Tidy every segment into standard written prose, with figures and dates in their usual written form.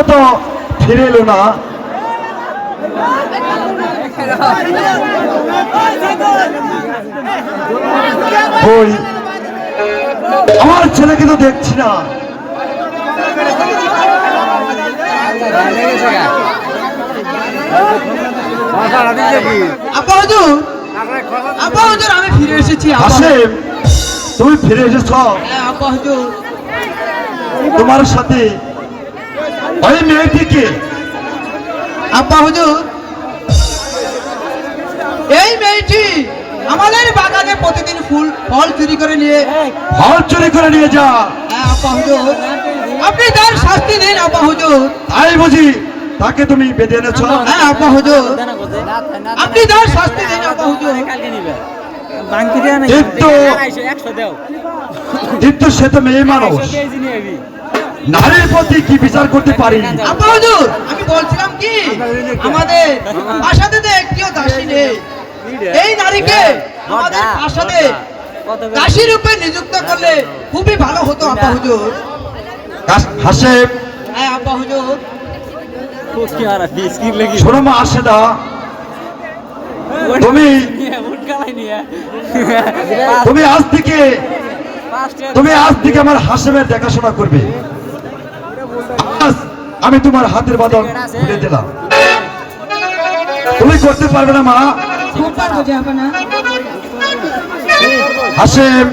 তো ফিরে এলো না। ওই আমার ছেলেকে তো দেখছি না। আব্বা হুজুর, আব্বা হুজুর, আমি ফিরে এসেছি। হাসেম, তুমি ফিরে এসেছ? হ্যাঁ আব্বা হুজুর। তোমার সাথে ওই মেয়েটিকে? আব্বা হুজুর, এই মেয়েটি আমাদের বাগানে প্রতিদিন ফল চুরি করে নিয়ে যা। হ্যাঁ আব্বা হুজুর, আপনি তার শাস্তি দিন আব্বা হুজুর। তাই বুঝি তাকে তুমি বেঁধে এনেছ? হ্যাঁ আব্বা হুজুর, আপনি তার শাস্তি দিন আব্বা হুজুর। কিন্তু সে তো মেয়ে মানুষ, নারীর প্রতি কি বিচার করতে পারি? আব্বা হুজুর, আমি বলছিলাম কি, আমাদের বাসাতে তো একটিও দাসী নেই। এই নারীকে আমাদের বাসাতে দাসী রূপে নিযুক্ত করলে খুবই ভালো হতো আব্বা হুজুর। হাসেম, হ্যাঁ আব্বা হুজুর। শোনো মা আশেদা, তুমি আজ থেকে আমার হাসেমের দেখাশোনা করবে। আজ আমি তোমার হাতের বাঁধন খুলে দিলাম। তুমি করতে পারবে না মা? হাসেম,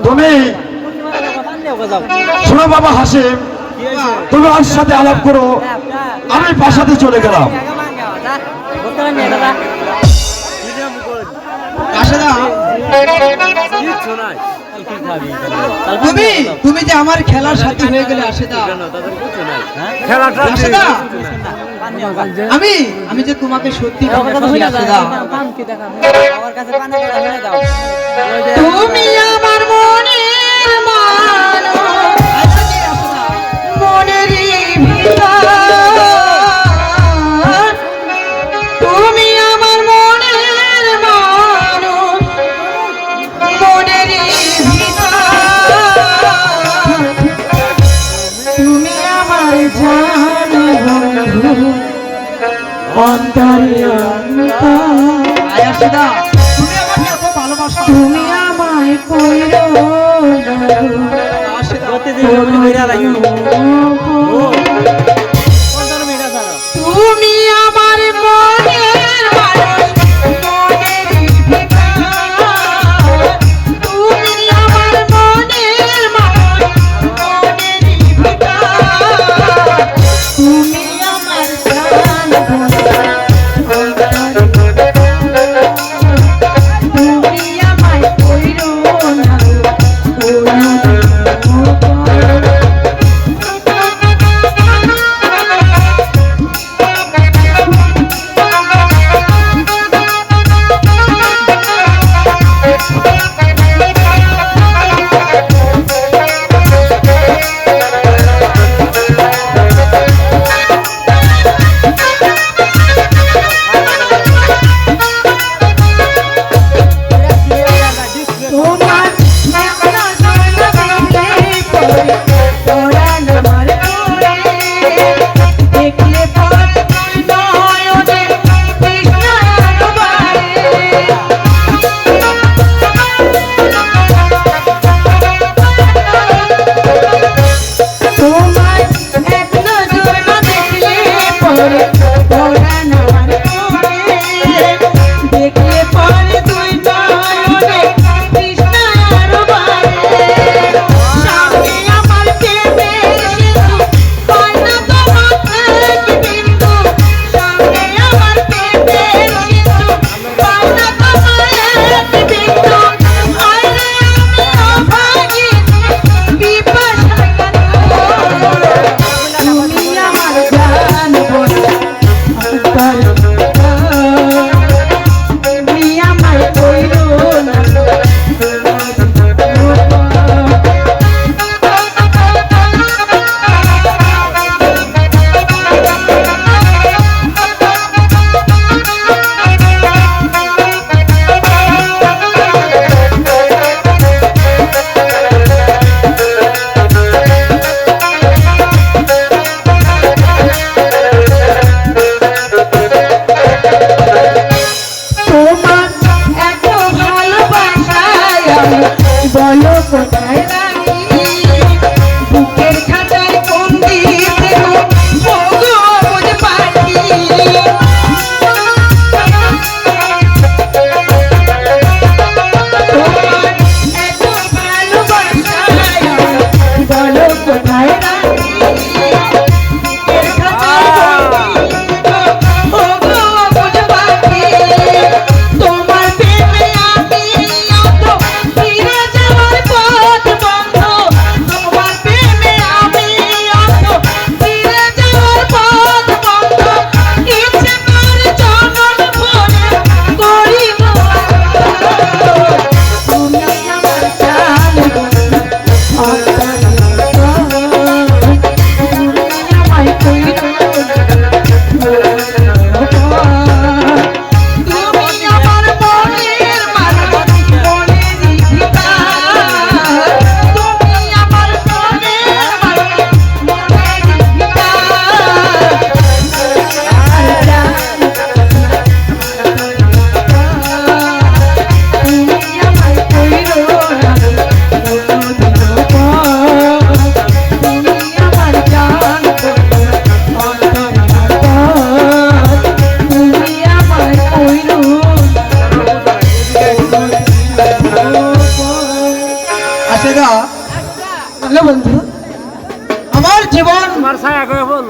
তুমি শোনো বাবা হাসেম, তুমি ওর সাথে আলাপ করো, আমি বাসাতে চলে গেলাম। তুমি যে আমার খেলার সাথী হয়ে গেলে আশেদা, আমি যে তোমাকে সত্যি তুমি আমার মনের মনের ভিতর, তুমি আমার মনের মানুষ, মনের ভিতর, তুমি আমার জান বন্ধু, অন্তরে আয়াসদা, তুমি আমাকে এত ভালোবাসো, তুমি আমায় কইরো তুমি আমার মনের মানুষ, মনের ভিতর, তুমি আমার মনের মানুষ, মনের ভিতর, তুমি আমার জান বন্ধু, তুমি আমায় কইরো না আশেদা, হ্যালো বন্ধু, আমার জীবন,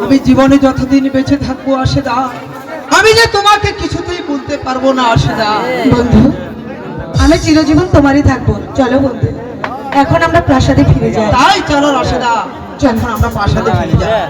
আমি জীবনে যতদিন বেঁচে থাকবো আশেদা, আমি যে তোমাকে কিছুতেই বলতে পারবো না আশেদা। বন্ধু আমি চিরজীবন তোমারই থাকবো। চলো বন্ধু, এখন আমরা প্রাসাদে ফিরে যাই। তাই চলো আশেদা, এখন আমরা প্রাসাদে ফিরে যাই।